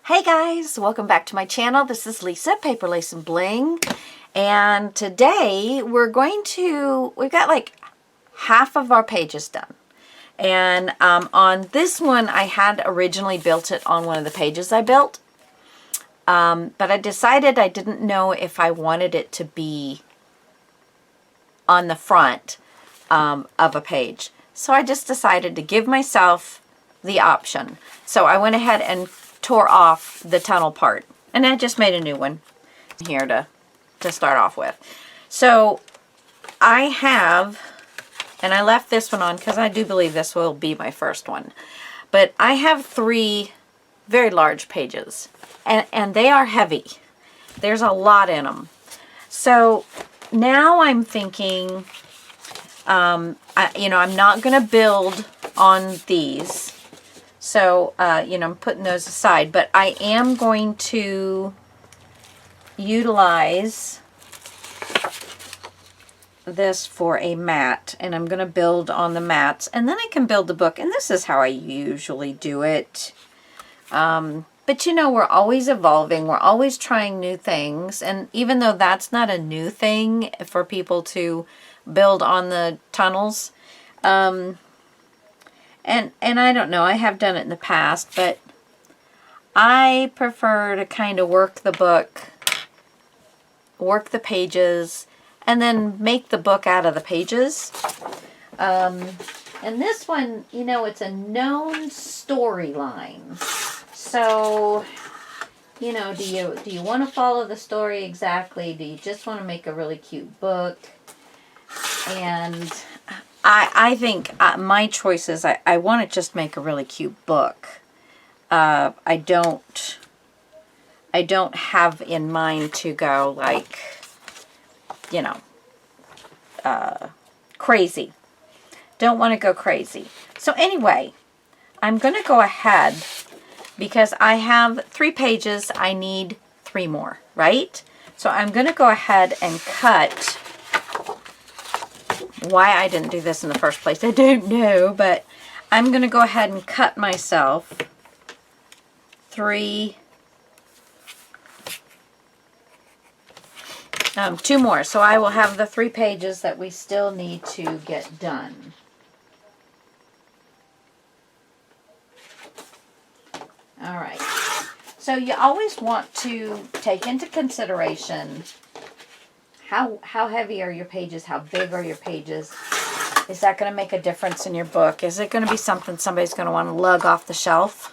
Hey guys, welcome back to my channel. This is Lisa, Paper Lace and Bling. And today we've got like half of our pages done. And on this one, I had originally built it on one of the pages I built. But I decided I didn't know if I wanted it to be on the front of a page. So I just decided to give myself the option. So I went ahead and tore off the tunnel part, and I just made a new one here to start off with. So I have, and I left this one on because I do believe this will be my first one, but I have 3 very large pages, and they are heavy. There's a lot in them. So now I'm thinking, I'm not going to build on these. So, I'm putting those aside, but I am going to utilize this for a mat, and I'm going to build on the mats, and then I can build the book, and this is how I usually do it. But we're always evolving, we're always trying new things, and even though that's not a new thing for people to build on the tunnels, and I don't know, I have done it in the past, but I prefer to kind of work the book, work the pages, and then make the book out of the pages. And this one, it's a known storyline. So, do you want to follow the story exactly? Do you just want to make a really cute book? And I think my choice is I want to just make a really cute book. I don't have in mind to go like, crazy. Don't want to go crazy. So anyway, I'm going to go ahead because I have 3 pages. I need 3 more, right? So I'm going to go ahead and cut. Why I didn't do this in the first place, I don't know, but I'm going to go ahead and cut myself 2 more. So I will have the 3 pages that we still need to get done. All right. So you always want to take into consideration how heavy are your pages? How big are your pages? Is that going to make a difference in your book? Is it going to be something somebody's going to want to lug off the shelf?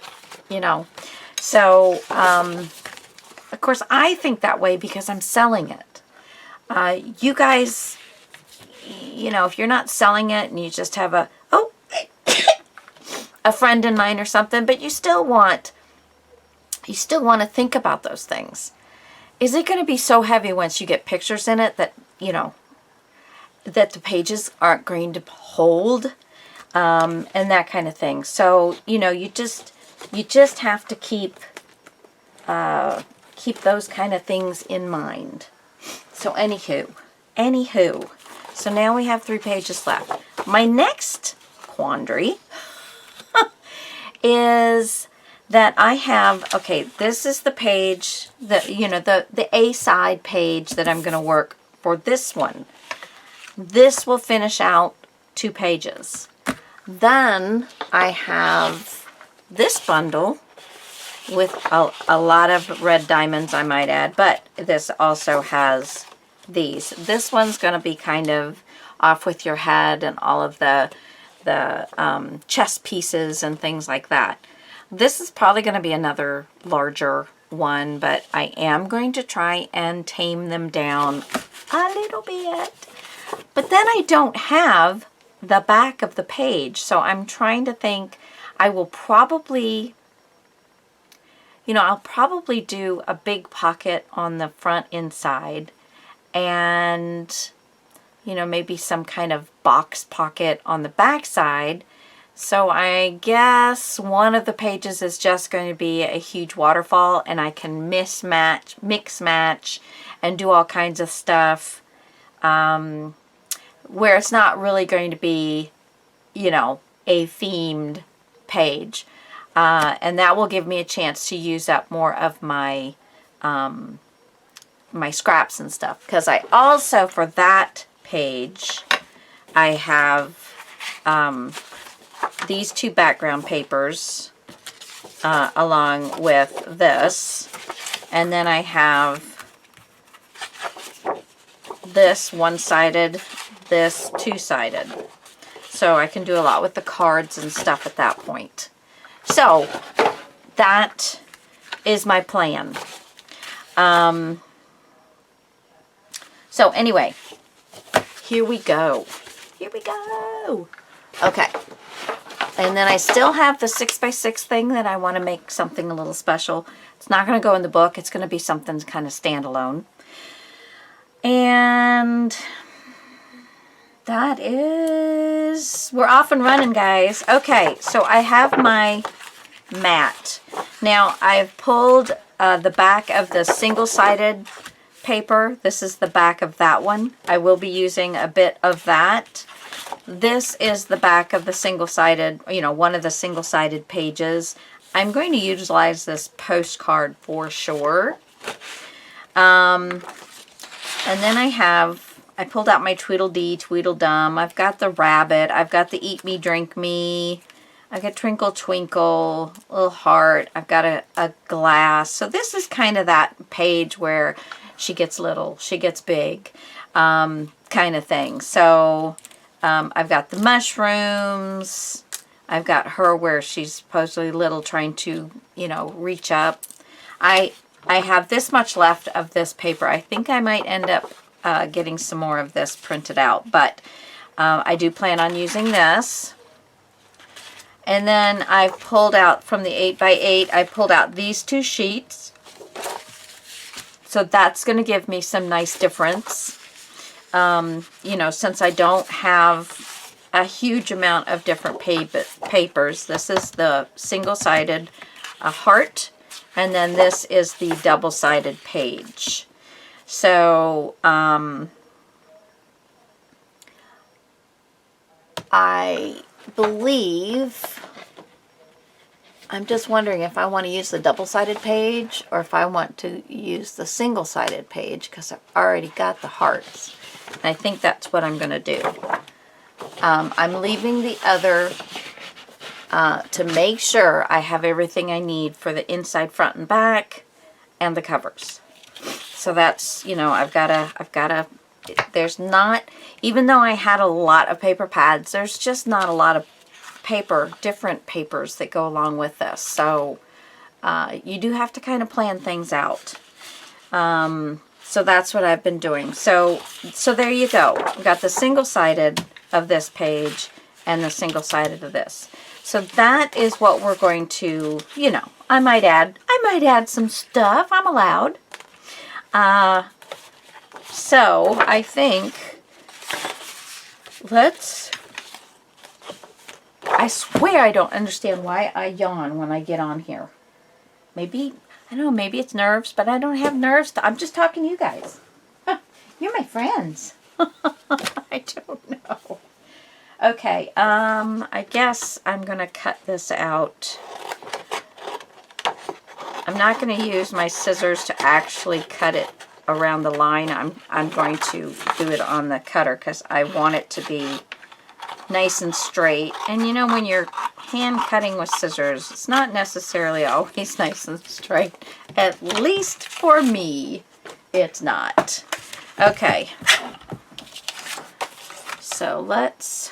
So, of course, I think that way because I'm selling it. You guys, if you're not selling it and you just have a friend in mind or something, but you still want to think about those things. Is it going to be so heavy once you get pictures in it that, that the pages aren't going to hold, and that kind of thing. So, you just have to keep those kind of things in mind. So anywho, so now we have 3 pages left. My next quandary is that I have, this is the page that, the A side page that I'm going to work for this one. This will finish out 2 pages. Then I have this bundle with a lot of red diamonds, I might add, but this also has these. This one's going to be kind of off with your head and all of the chess pieces and things like that. This is probably going to be another larger one, but I am going to try and tame them down a little bit. But then I don't have the back of the page, so I'm trying to think. I will probably, I'll probably do a big pocket on the front inside and, maybe some kind of box pocket on the back side. So I guess one of the pages is just going to be a huge waterfall, and I can mix match, and do all kinds of stuff where it's not really going to be, a themed page. And that will give me a chance to use up more of my my scraps and stuff. Because I also, for that page, I have these two background papers along with this. And then I have this one-sided, this two-sided. So I can do a lot with the cards and stuff at that point. So that is my plan. So anyway, here we go. Here we go. Okay. And then I still have the 6x6 thing that I want to make something a little special. It's not going to go in the book. It's going to be something kind of standalone. And that is, we're off and running, guys. Okay, so I have my mat. Now, I've pulled the back of the single-sided paper. This is the back of that one. I will be using a bit of that. This is the back of the single-sided, you know, one of the single-sided pages. I'm going to utilize this postcard for sure. And then I pulled out my Tweedledee, Tweedledum. I've got the rabbit. I've got the Eat Me, Drink Me. I've got Twinkle, Twinkle, little heart. I've got a glass. So this is kind of that page where she gets little, she gets big, kind of thing. So I've got the mushrooms. I've got her where she's supposedly little, trying to, you know, reach up. I have this much left of this paper. I think I might end up getting some more of this printed out, but I do plan on using this. And then I've pulled out from the 8x8, I pulled out these two sheets. So that's going to give me some nice difference. You know, since I don't have a huge amount of different papers. This is the single-sided heart, and then this is the double-sided page. So, I believe, I'm just wondering if I want to use the double-sided page or if I want to use the single-sided page, because I've already got the hearts. And I think that's what I'm going to do. I'm leaving the other to make sure I have everything I need for the inside, front, and back, and the covers. So that's, you know, I've got to, there's not, even though I had a lot of paper pads, there's just not a lot of different papers that go along with this. So you do have to kind of plan things out. So that's what I've been doing. So there you go. We've got the single-sided of this page and the single-sided of this. So that is what we're going to, you know, I might add some stuff. I'm allowed. So I think I swear I don't understand why I yawn when I get on here. Maybe, I don't know, maybe it's nerves, but I don't have nerves. I'm just talking to you guys. You're my friends. I don't know. Okay, I guess I'm going to cut this out. I'm not going to use my scissors to actually cut it around the line. I'm going to do it on the cutter because I want it to be nice and straight. And you know, when you're hand cutting with scissors, it's not necessarily always nice and straight. At least for me, it's not. Okay. So let's...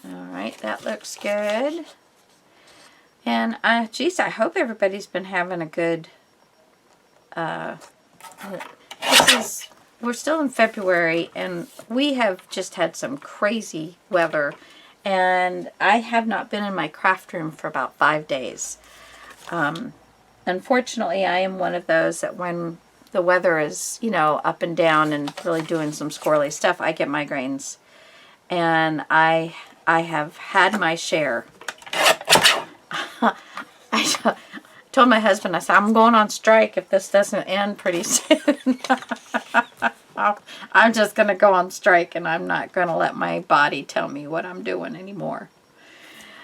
Alright, that looks good. And, geez, I hope everybody's been having a good, we're still in February, and we have just had some crazy weather, and I have not been in my craft room for about 5 days. Unfortunately, I am one of those that when the weather is, you know, up and down and really doing some squirrely stuff, I get migraines. And I have had my share. I told my husband, I said, I'm going on strike if this doesn't end pretty soon. I'm just going to go on strike, and I'm not going to let my body tell me what I'm doing anymore.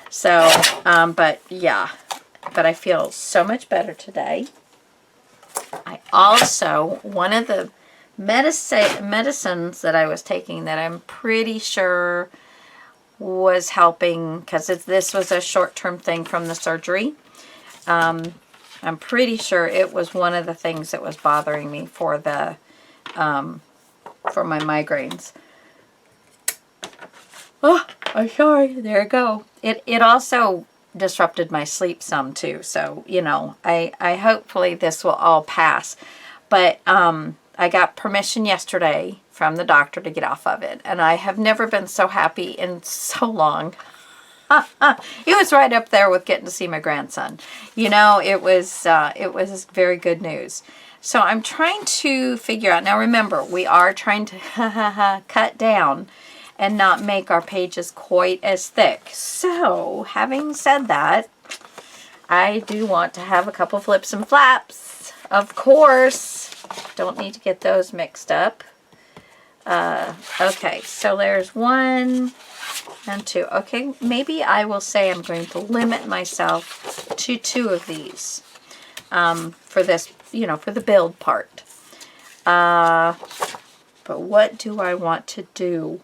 So, but yeah, but I feel so much better today. I also, one of the medicines that I was taking that I'm pretty sure was helping, because this was a short-term thing from the surgery. I'm pretty sure it was one of the things that was bothering me for the for my migraines. Oh, I'm sorry. There you go. It also disrupted my sleep some too. So, you know, I hopefully this will all pass. But I got permission yesterday from the doctor to get off of it. And I have never been so happy in so long. It was right up there with getting to see my grandson. You know, it was very good news. So I'm trying to figure out. Now remember, we are trying to cut down and not make our pages quite as thick. So, having said that, I do want to have a couple flips and flaps. Of course. Don't need to get those mixed up. Okay, so there's 1 and 2. Okay, maybe I will say I'm going to limit myself to 2 of these for this, you know, for the build part. But what do I want to do?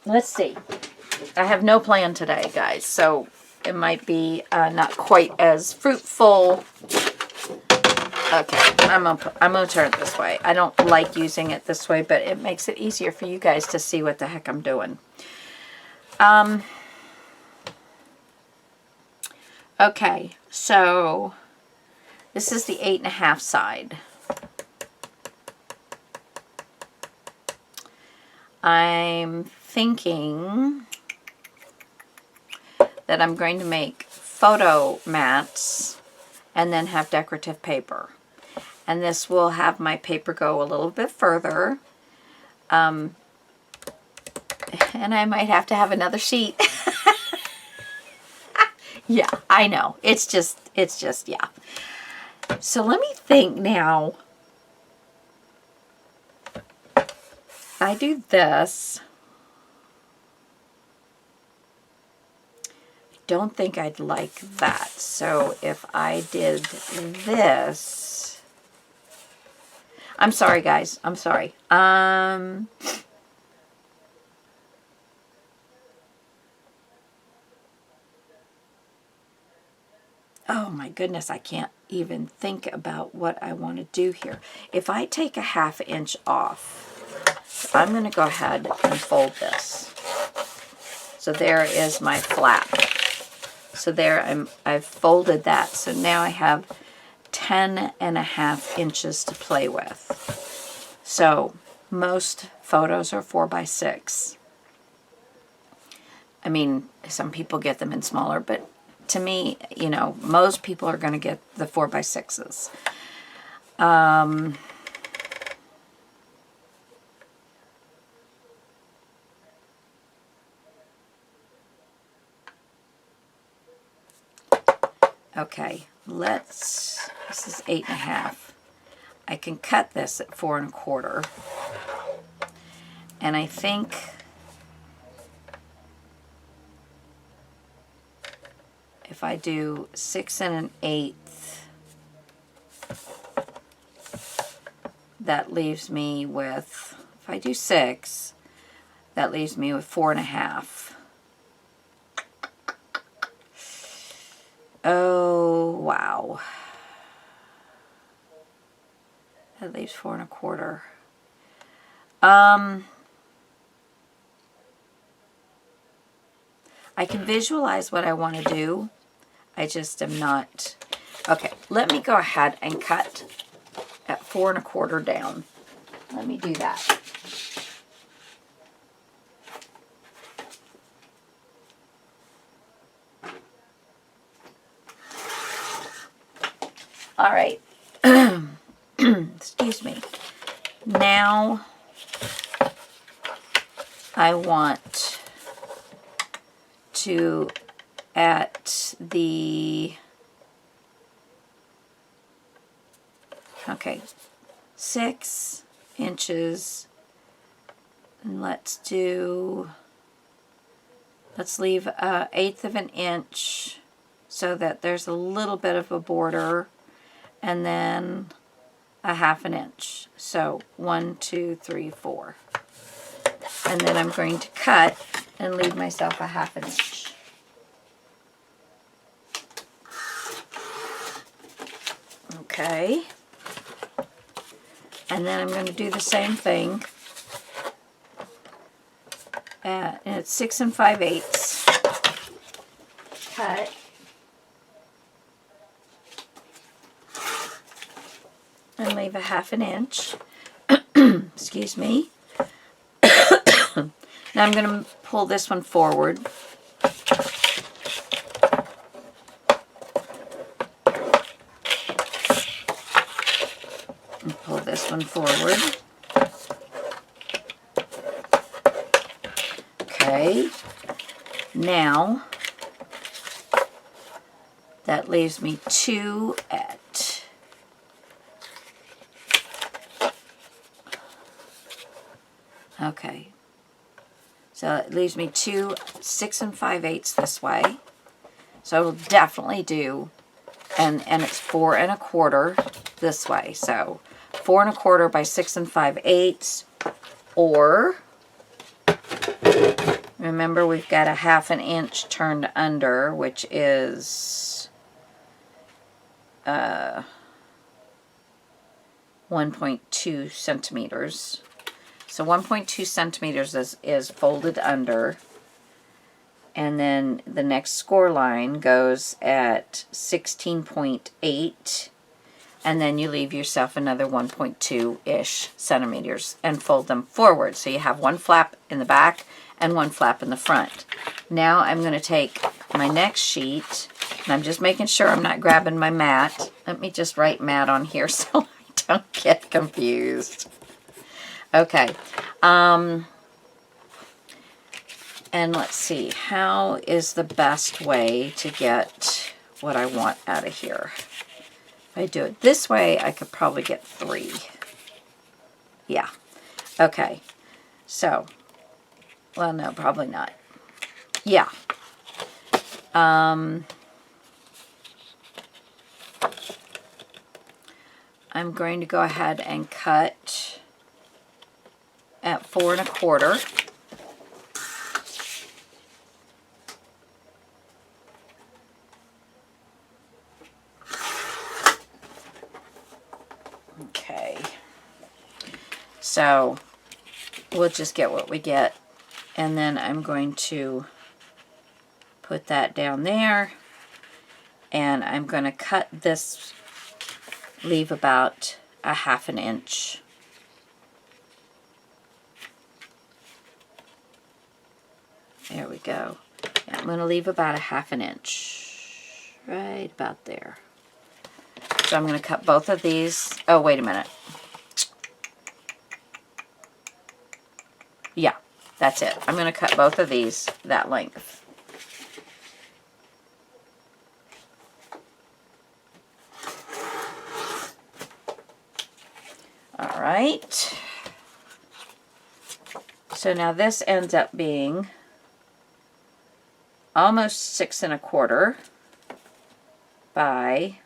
Let's see. I have no plan today, guys, so it might be not quite as fruitful. Okay, I'm gonna turn it this way. I don't like using it this way, but it makes it easier for you guys to see what the heck I'm doing. Okay, so this is the 8.5 side. I'm thinking that I'm going to make photo mats and then have decorative paper. And this will have my paper go a little bit further. And I might have to have another sheet. Yeah, I know. It's just, yeah. So let me think now. If I do this, I don't think I'd like that. So if I did this, I'm sorry guys, I'm sorry. Oh my goodness, I can't even think about what I want to do here. If I take a 1/2 inch off, I'm going to go ahead and fold this. So there is my flap. So there I've folded that. So now I have 10.5 inches to play with. So most photos are 4x6. I mean, some people get them in smaller, but to me, you know, most people are going to get the 4x6s. Okay, this is 8.5. I can cut this at 4 1/4. And I think if I do 6 1/8, that leaves me with, if I do 6, that leaves me with 4 1/2. Oh, wow. That leaves 4 1/4. I can visualize what I want to do. I just am not. Okay, let me go ahead and cut at 4 1/4 down. Let me do that. All right. Excuse me. Now I want to, at the, okay, 6 inches, and let's leave 1/8 of an inch so that there's a little bit of a border, and then 1/2 an inch. So 1, 2, 3, 4. And then I'm going to cut and leave myself 1/2 an inch. Okay. And then I'm going to do the same thing. And it's 6 5/8. Cut. And leave 1/2 an inch. Excuse me. Now I'm going to pull this one forward. And pull this one forward. Okay. Now that leaves me 2 at okay. So it leaves me 2 6 5/8 this way. So it'll definitely do, and it's 4 1/4 this way. So 4 1/4 by 6 5/8, or remember we've got 1/2 an inch turned under, which is 1.2 centimeters. So 1.2 centimeters is folded under, and then the next score line goes at 16.8, and then you leave yourself another 1.2-ish centimeters and fold them forward. So you have one flap in the back and one flap in the front. Now I'm going to take my next sheet, and I'm just making sure I'm not grabbing my mat. Let me just write mat on here so I don't get confused. Okay, and let's see, how is the best way to get what I want out of here? If I do it this way, I could probably get 3. Yeah, okay, so, well, no, probably not. Yeah. I'm going to go ahead and cut at 4 1/4. Okay. So we'll just get what we get, and then I'm going to put that down there, and I'm going to cut this, leave about 1/2 an inch. There we go. Yeah, I'm going to leave about 1/2 an inch. Right about there. So I'm going to cut both of these. Oh, wait a minute. Yeah, that's it. I'm going to cut both of these that length. All right. So now this ends up being almost 6 1/4 by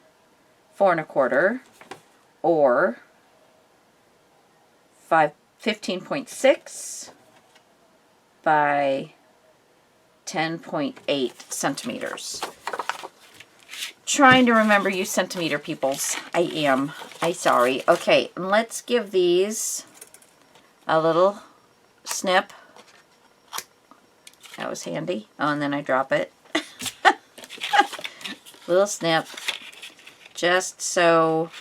4 1/4, or 15.6 by 10.8 centimeters. Trying to remember you centimeter peoples. I am. I'm sorry. Okay, let's give these a little snip. That was handy. Oh, and then I drop it. Little snip. Just so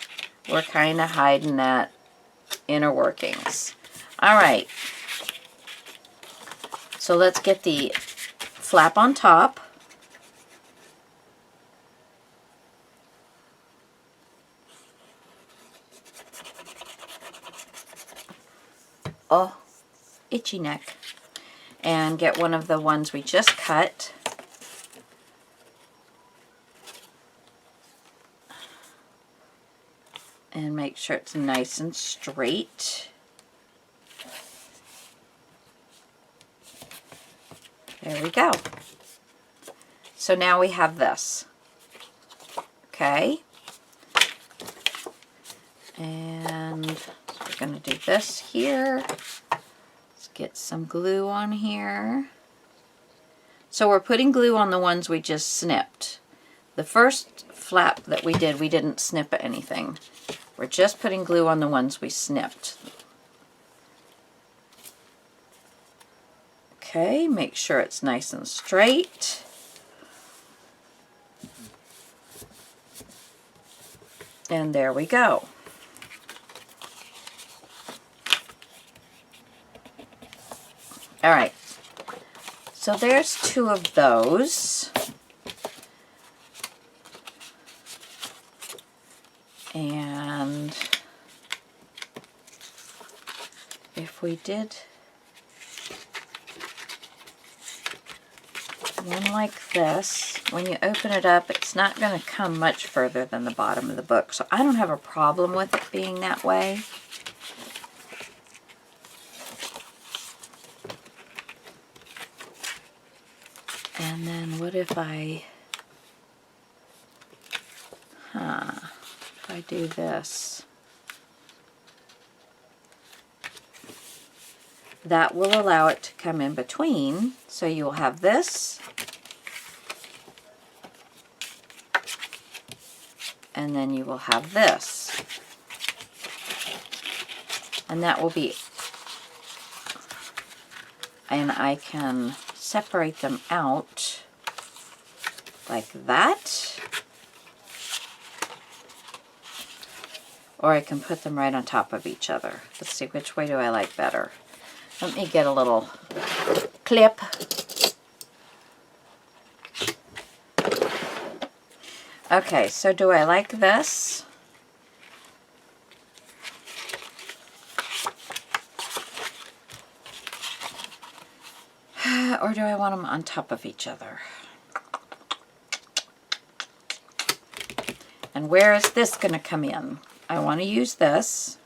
we're kind of hiding that inner workings. All right. So let's get the flap on top. Oh, itchy neck. And get one of the ones we just cut. And make sure it's nice and straight. There we go. So now we have this. Okay. And we're going to do this here. Let's get some glue on here. So we're putting glue on the ones we just snipped. The first flap that we did, we didn't snip anything. We're just putting glue on the ones we snipped. Okay, make sure it's nice and straight. And there we go. All right, so there's 2 of those. And if we did one like this, when you open it up, it's not going to come much further than the bottom of the book. So I don't have a problem with it being that way. And then what if I do this? That will allow it to come in between. So you will have this, and then you will have this. And that will be, and I can separate them out like that. Or I can put them right on top of each other. Let's see, which way do I like better? Let me get a little clip. Okay, so do I like this? Or do I want them on top of each other? And where is this going to come in? I want to use this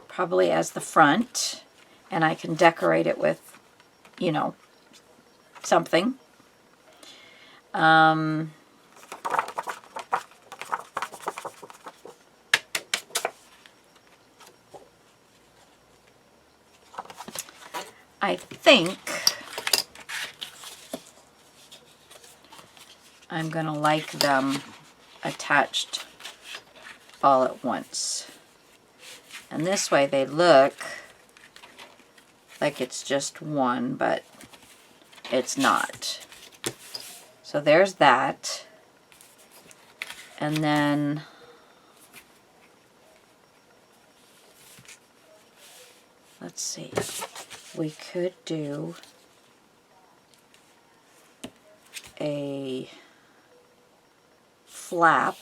probably as the front, and I can decorate it with, you know, something. I think I'm going to like them attached all at once. And this way they look like it's just one, but it's not. So there's that. And then let's see. We could do a flap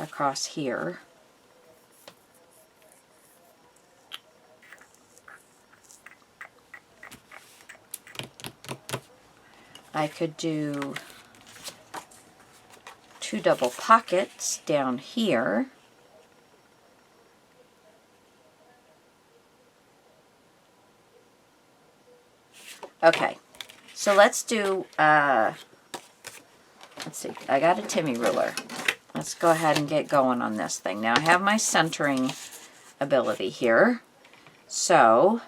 across here. I could do 2 double pockets down here. Okay, so let's do, let's see, I got a Timmy ruler. Let's go ahead and get going on this thing. Now I have my centering ability here. So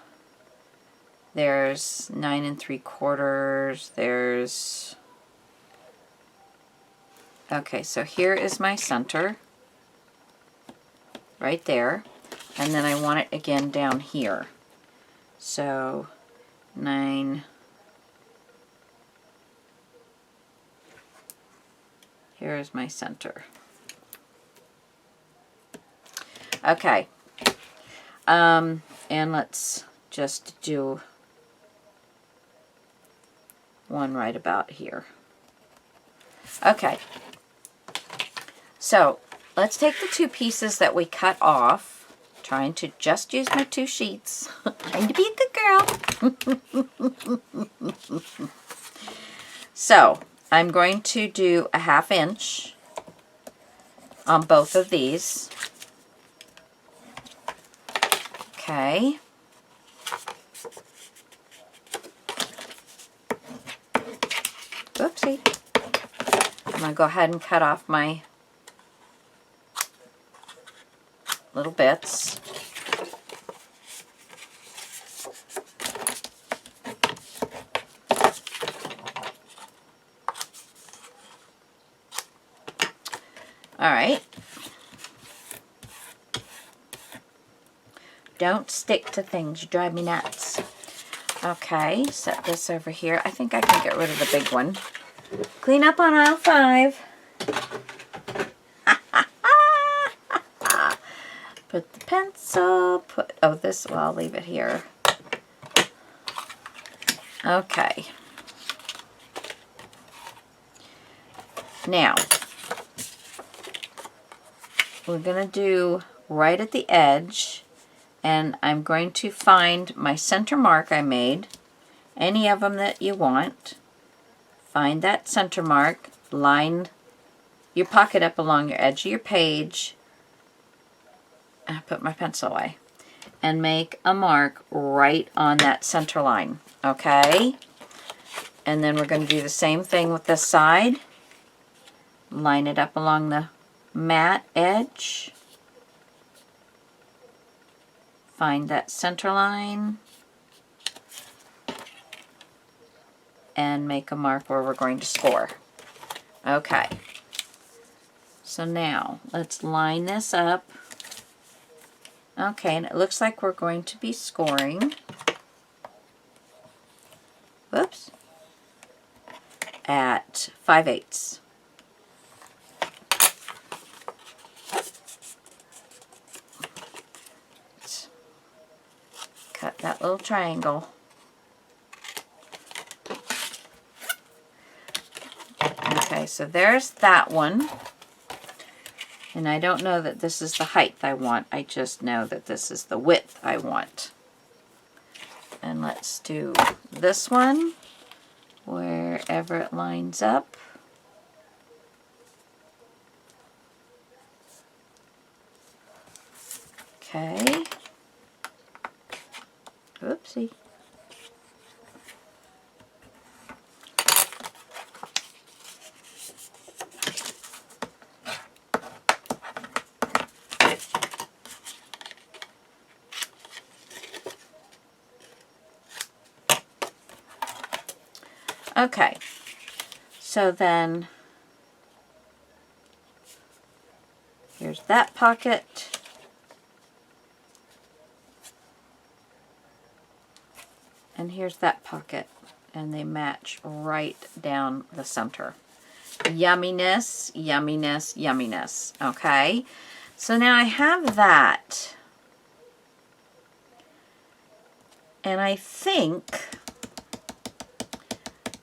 there's 9 3/4, there's, okay, so here is my center, right there, and then I want it again down here. So 9, here is my center. Okay, and let's just do one right about here. Okay, so let's take the 2 pieces that we cut off. Trying to just use my 2 sheets. Trying to be a good girl. So I'm going to do a 1/2 inch on both of these. Okay. Oopsie. I'm going to go ahead and cut off my little bits. All right. Don't stick to things. You drive me nuts. Okay, set this over here. I think I can get rid of the big one. Clean up on aisle 5. Put the pencil, oh, this, well, I'll leave it here. Okay. Now, we're going to do right at the edge, and I'm going to find my center mark I made, any of them that you want. Find that center mark, line your pocket up along your edge of your page, and put my pencil away, and make a mark right on that center line, okay? And then we're going to do the same thing with this side. Line it up along the matte edge. Find that center line. And make a mark where we're going to score. Okay. So now, let's line this up. Okay, and it looks like we're going to be scoring. Whoops. At 5/8. Let's cut that little triangle. Okay, so there's that one. And I don't know that this is the height I want. I just know that this is the width I want. And let's do this one wherever it lines up. Okay. Oopsie. Okay, so then here's that pocket. And here's that pocket. And they match right down the center. Yumminess, yumminess, yumminess. Okay, so now I have that. And I think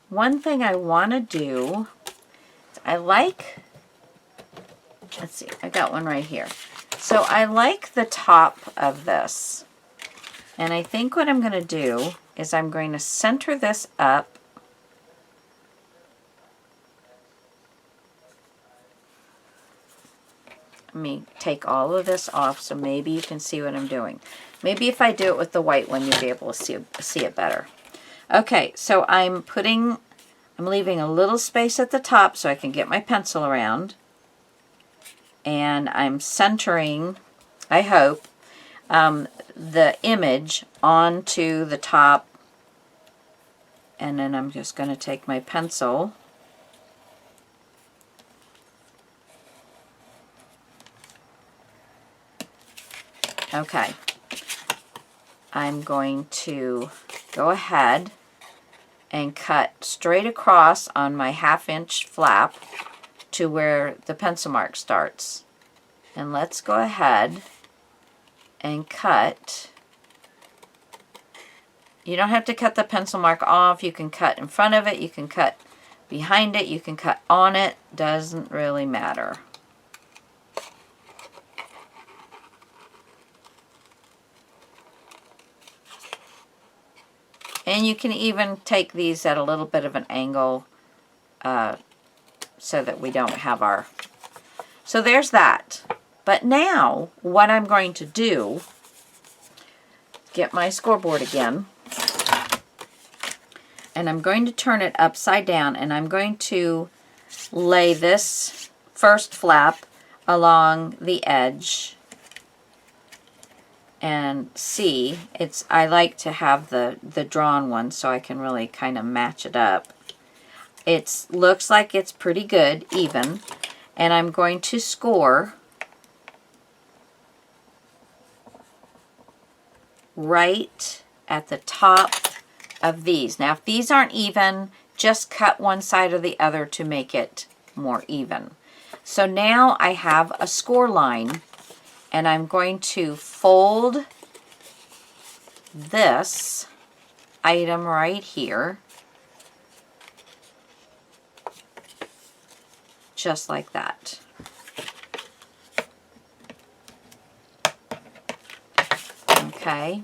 one thing I want to do, I like, let's see, I got one right here. So I like the top of this. And I think what I'm going to do is I'm going to center this up. Let me take all of this off so maybe you can see what I'm doing. Maybe if I do it with the white one, you'll be able to see it better. Okay, so I'm leaving a little space at the top so I can get my pencil around. And I'm centering, I hope, the image onto the top. And then I'm just going to take my pencil. Okay. I'm going to go ahead and cut straight across on my 1/2 inch flap to where the pencil mark starts. And let's go ahead and cut. You don't have to cut the pencil mark off. You can cut in front of it. You can cut behind it. You can cut on it. Doesn't really matter. And you can even take these at a little bit of an angle so that we don't have our So there's that. But now what I'm going to do, get my scoreboard again, and I'm going to turn it upside down, and I'm going to lay this first flap along the edge. And see, I like to have the drawn one so I can really kind of match it up. It looks like it's pretty good, even. And I'm going to score right at the top of these. Now, if these aren't even, just cut one side or the other to make it more even. So now I have a score line, and I'm going to fold this item right here, just like that. Okay,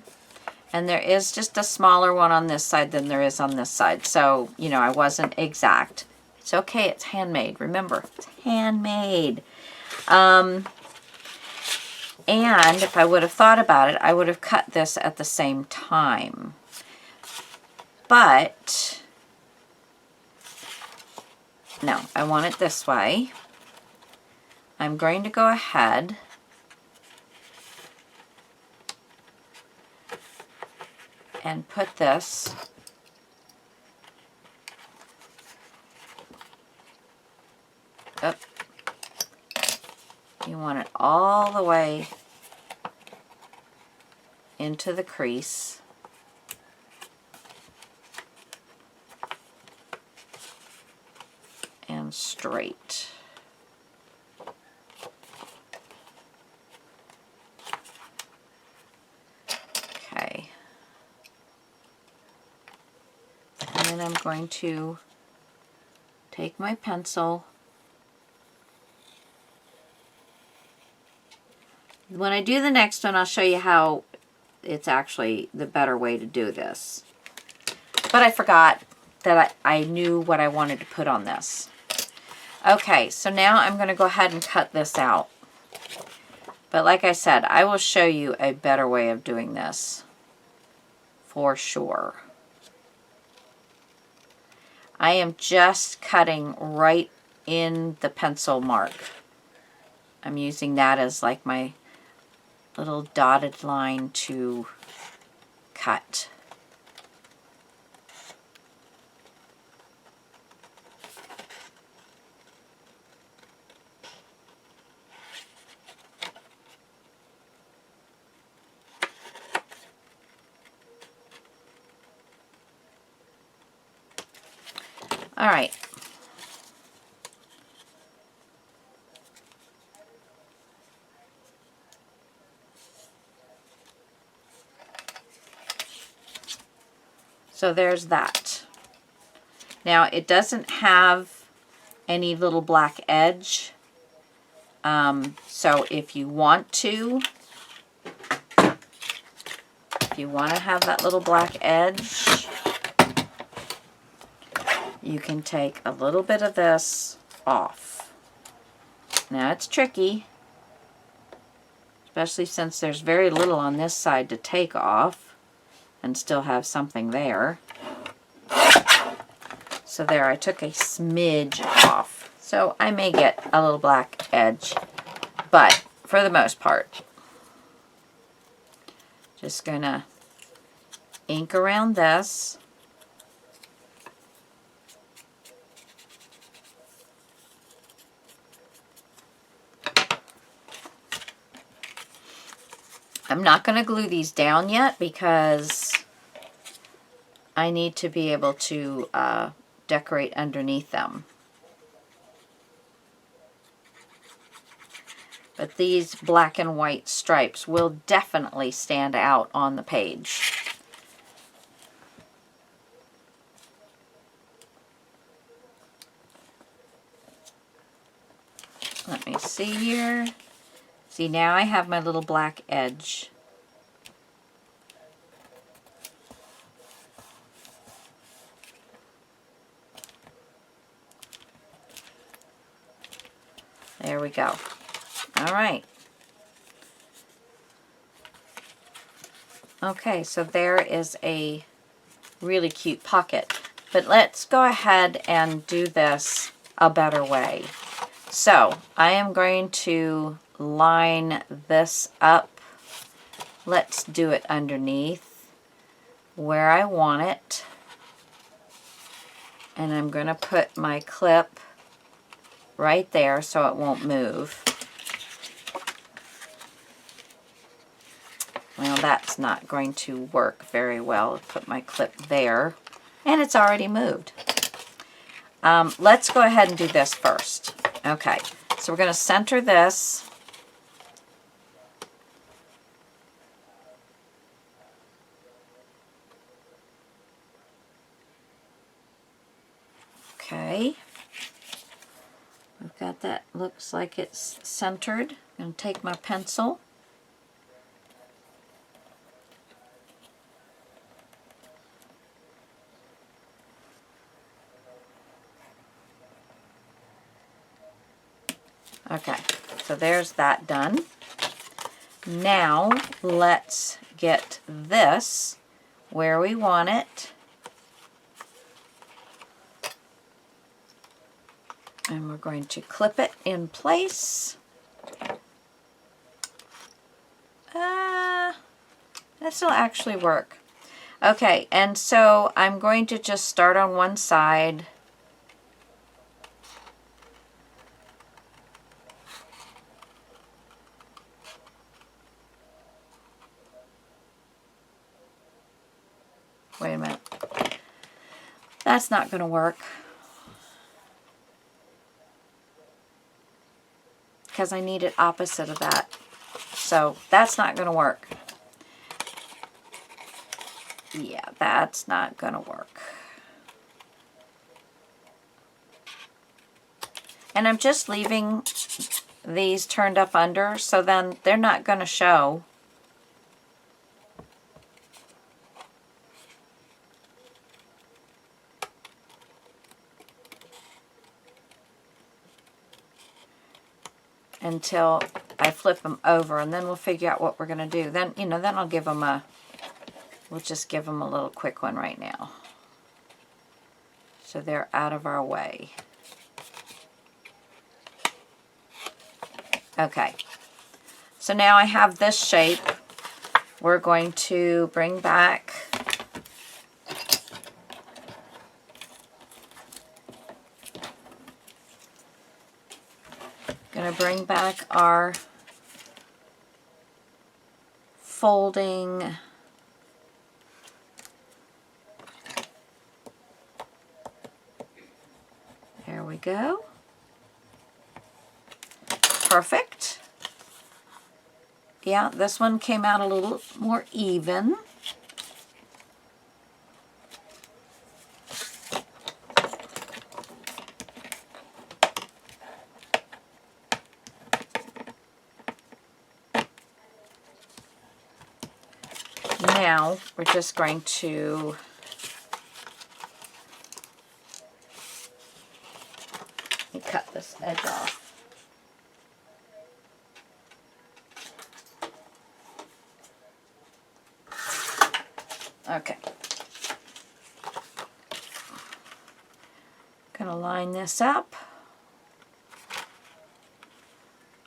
and there is just a smaller one on this side than there is on this side, so you know I wasn't exact. It's okay, it's handmade. Remember, it's handmade. And if I would have thought about it, I would have cut this at the same time. But no, I want it this way. I'm going to go ahead and put this up. You want it all the way into the crease. And straight. Okay. And then I'm going to take my pencil. When I do the next one, I'll show you how it's actually the better way to do this. But I forgot that I knew what I wanted to put on this. Okay, so now I'm going to go ahead and cut this out. But like I said, I will show you a better way of doing this for sure. I am just cutting right in the pencil mark. I'm using that as like my little dotted line to cut. All right. So there's that. Now it doesn't have any little black edge. So if you want to have that little black edge, you can take a little bit of this off. Now it's tricky, especially since there's very little on this side to take off and still have something there. So there, I took a smidge off. So I may get a little black edge, but for the most part, just gonna ink around this. I'm not going to glue these down yet because I need to be able to decorate underneath them. But these black and white stripes will definitely stand out on the page. Let me see here. See, now I have my little black edge. There we go. All right. Okay, so there is a really cute pocket. But let's go ahead and do this a better way. So I am going to line this up. Let's do it underneath where I want it. And I'm going to put my clip right there so it won't move. Well, that's not going to work very well. Put my clip there, and it's already moved. Let's go ahead and do this first. Okay, so we're going to center this. Okay, I've got that, looks like it's centered. I'm going to take my pencil. Okay, so there's that done. Now let's get this where we want it. And we're going to clip it in place. This will actually work. Okay, and so I'm going to just start on one side. Wait a minute. That's not going to work. Because I need it opposite of that. So that's not going to work. Yeah, that's not going to work. And I'm just leaving these turned up under, so then they're not going to show. Until I flip them over, and then we'll figure out what we're going to do. Then, you know, then I'll give them a, we'll just give them a little quick one right now. So they're out of our way. Okay. So now I have this shape. We're going to bring back our folding there we go. Perfect. Yeah, this one came out a little more even. Now we're just going to cut this edge off. Okay. Gonna line this up.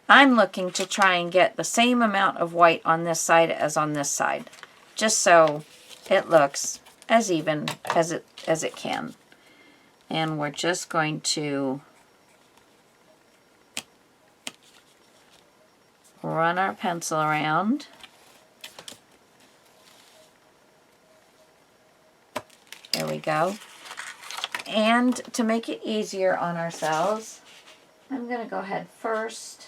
I'm looking to try and get the same amount of white on this side as on this side, just so it looks as even as it can. And we're just going to run our pencil around. There we go. And to make it easier on ourselves, I'm going to go ahead first.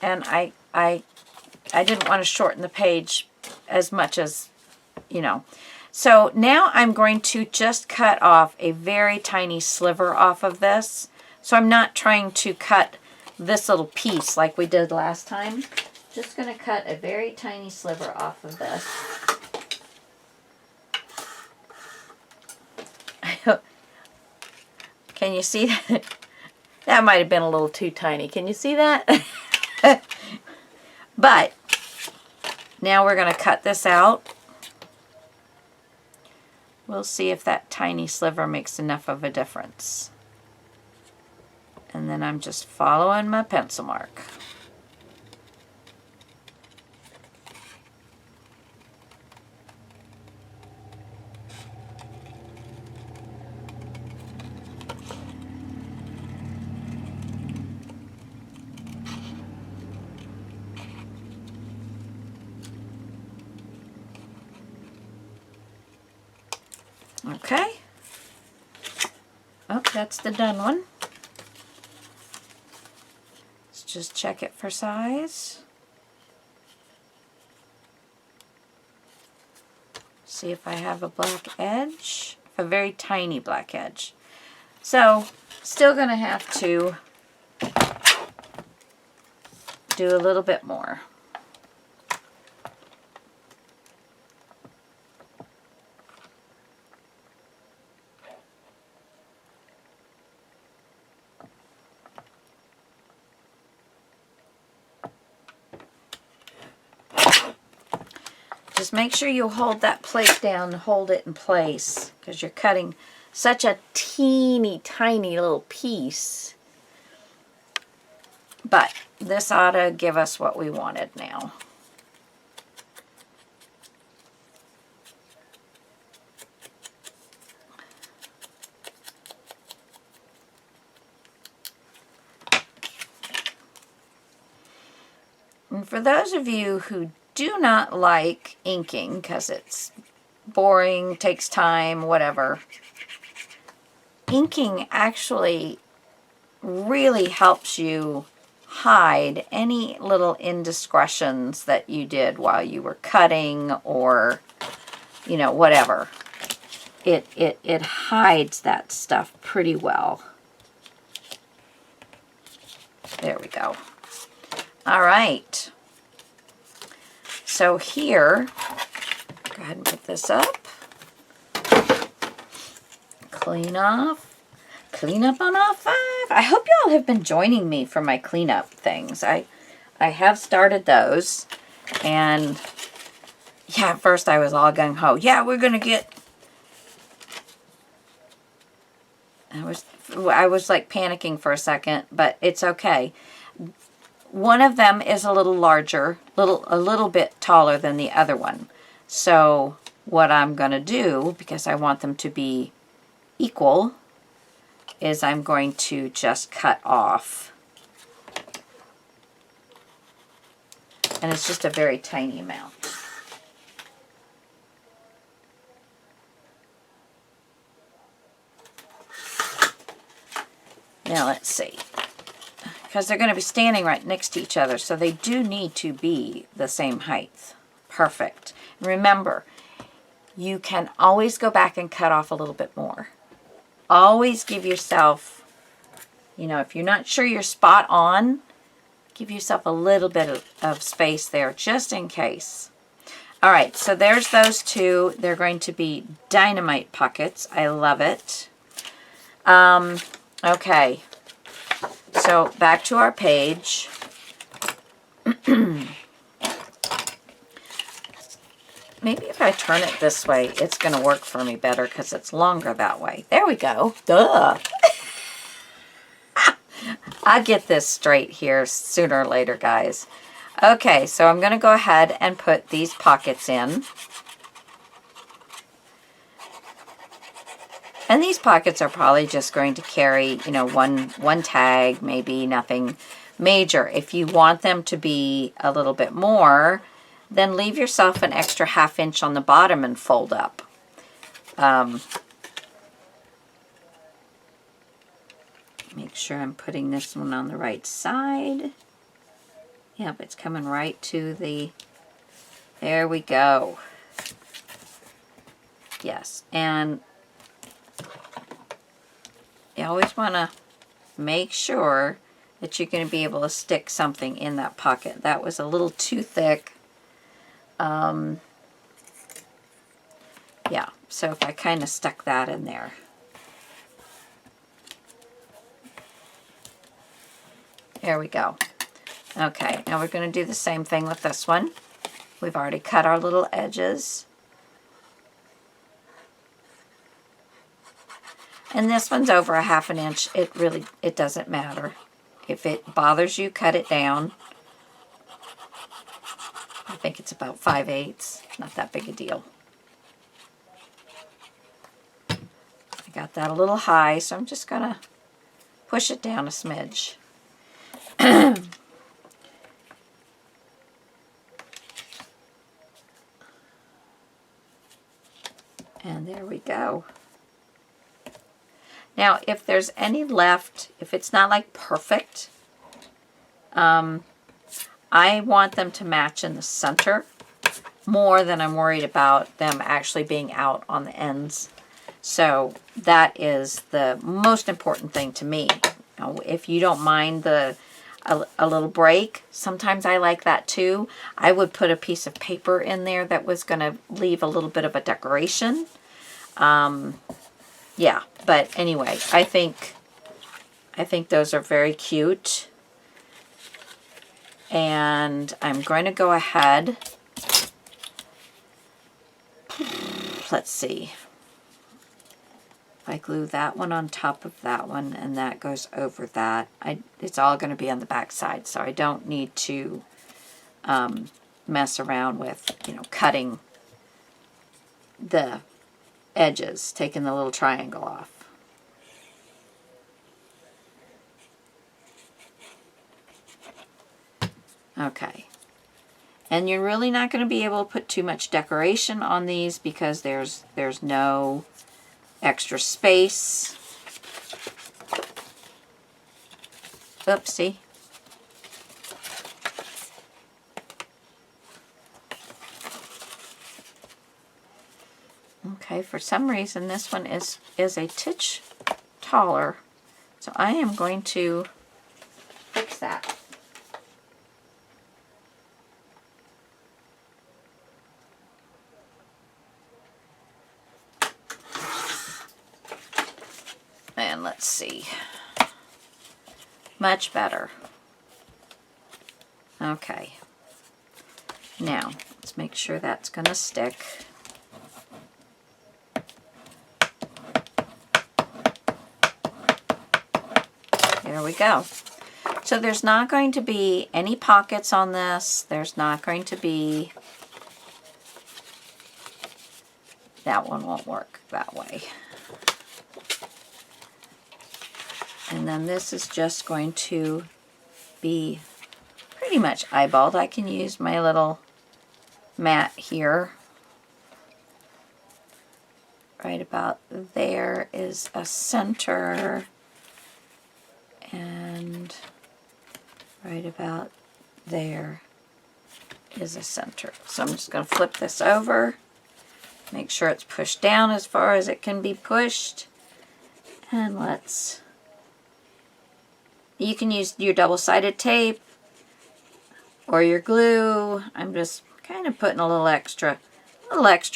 And I didn't want to shorten the page as much as, you know. So now I'm going to just cut off a very tiny sliver off of this. So I'm not trying to cut this little piece like we did last time. Just going to cut a very tiny sliver off of this. Can you see that? That might have been a little too tiny. Can you see that? But now we're going to cut this out. We'll see if that tiny sliver makes enough of a difference. And then I'm just following my pencil mark. Okay. Oh, that's the done one. Let's just check it for size. See if I have a black edge, a very tiny black edge. So, still gonna have to do a little bit more. Just make sure you hold that plate down and hold it in place, because you're cutting such a teeny tiny little piece. But this ought to give us what we wanted now. And for those of you who do not like inking because it's boring, takes time, whatever, inking actually really helps you hide any little indiscretions that you did while you were cutting, or, you know, whatever. It hides that stuff pretty well. There we go. All right. So here, go ahead and put this up. Clean off. Clean up on all 5. I hope y'all have been joining me for my cleanup things. I have started those. And yeah, at first I was all gung-ho. Yeah, we're going to get... I was like panicking for a second, but it's okay. One of them is a little larger, a little bit taller than the other one. So what I'm going to do, because I want them to be equal, is I'm going to just cut off. And it's just a very tiny amount. Now let's see. Because they're going to be standing right next to each other, so they do need to be the same height. Perfect. And remember, you can always go back and cut off a little bit more. Always give yourself, you know, if you're not sure you're spot on, give yourself a little bit of space there, just in case. All right, so there's those two. They're going to be dynamite pockets. I love it. Okay. So back to our page. Maybe if I turn it this way, it's going to work for me better because it's longer that way. There we go. Duh. I'll get this straight here sooner or later, guys. Okay, so I'm going to go ahead and put these pockets in. And these pockets are probably just going to carry, you know, one tag, maybe nothing major. If you want them to be a little bit more, then leave yourself an extra 1/2 inch on the bottom and fold up. Make sure I'm putting this one on the right side. Yep, it's coming right to the, there we go. Yes, and you always want to make sure that you're going to be able to stick something in that pocket. That was a little too thick. Yeah, so if I kind of stuck that in there. There we go. Okay, now we're going to do the same thing with this one. We've already cut our little edges. And this one's over a 1/2 inch. It doesn't matter. If it bothers you, cut it down. I think it's about 5/8. Not that big a deal. I got that a little high, so I'm just going to push it down a smidge. And there we go. Now, if there's any left, if it's not like perfect, I want them to match in the center more than I'm worried about them actually being out on the ends. So that is the most important thing to me. Now, if you don't mind a little break, sometimes I like that too. I would put a piece of paper in there that was going to leave a little bit of a decoration. Yeah, but anyway, I think those are very cute. And I'm going to go ahead. Let's see. If I glue that one on top of that one and that goes over that, it's all going to be on the back side, so I don't need to mess around with, cutting the edges, taking the little triangle off. Okay. And you're really not going to be able to put too much decoration on these because there's no extra space. Oopsie. Okay, for some reason this one is a titch taller, so I am going to fix that. And let's see. Much better. Okay. Now, let's make sure that's going to stick. There we go. So there's not going to be any pockets on this. There's not going to be... That one won't work that way. And then this is just going to be pretty much eyeballed. I can use my little mat here. Right about there is a center. And right about there is a center. So I'm just going to flip this over. Make sure it's pushed down as far as it can be pushed. And let's... You can use your double-sided tape or your glue. I'm just kind of putting a little extra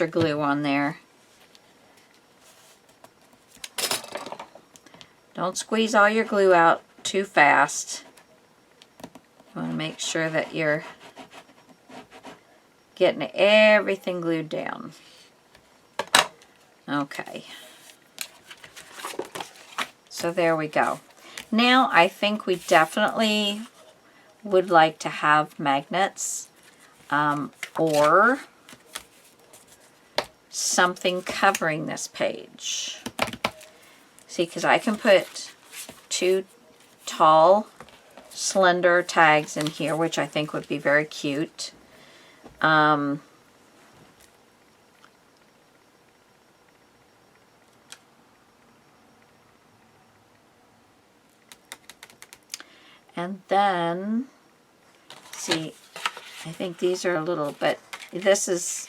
glue on there. Don't squeeze all your glue out too fast. You want to make sure that you're getting everything glued down. Okay. So there we go. Now I think we definitely would like to have magnets or something covering this page. See, because I can put 2 tall, slender tags in here, which I think would be very cute. And then, see, I think these are a little bit, this is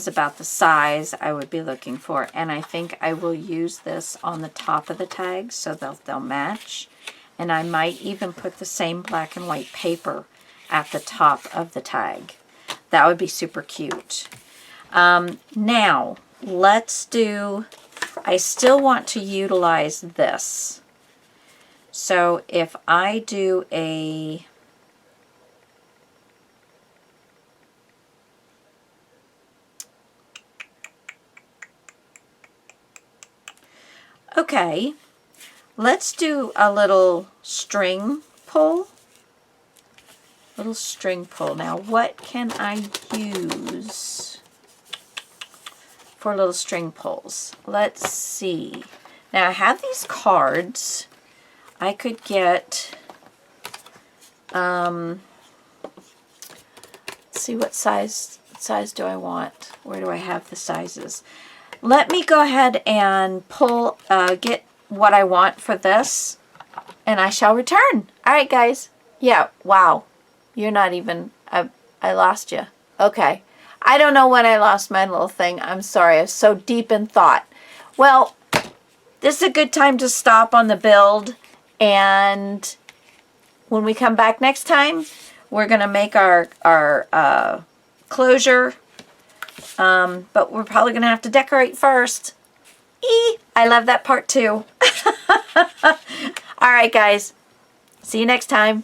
about the size I would be looking for. And I think I will use this on the top of the tags so they'll match. And I might even put the same black and white paper at the top of the tag. That would be super cute. Now, let's do, I still want to utilize this. So if I do a okay, let's do a little string pull. Little string pull. Now, what can I use for little string pulls? Let's see. Now, I have these cards. I could get, let's see, what size do I want? Where do I have the sizes? Let me go ahead and pull, get what I want for this, and I shall return. All right, guys. Yeah, wow. You're not even, I lost you. Okay. I don't know when I lost my little thing. I'm sorry. I was so deep in thought. Well, this is a good time to stop on the build. And when we come back next time, we're going to make our closure. But we're probably going to have to decorate first. I love that part too. All right, guys. See you next time.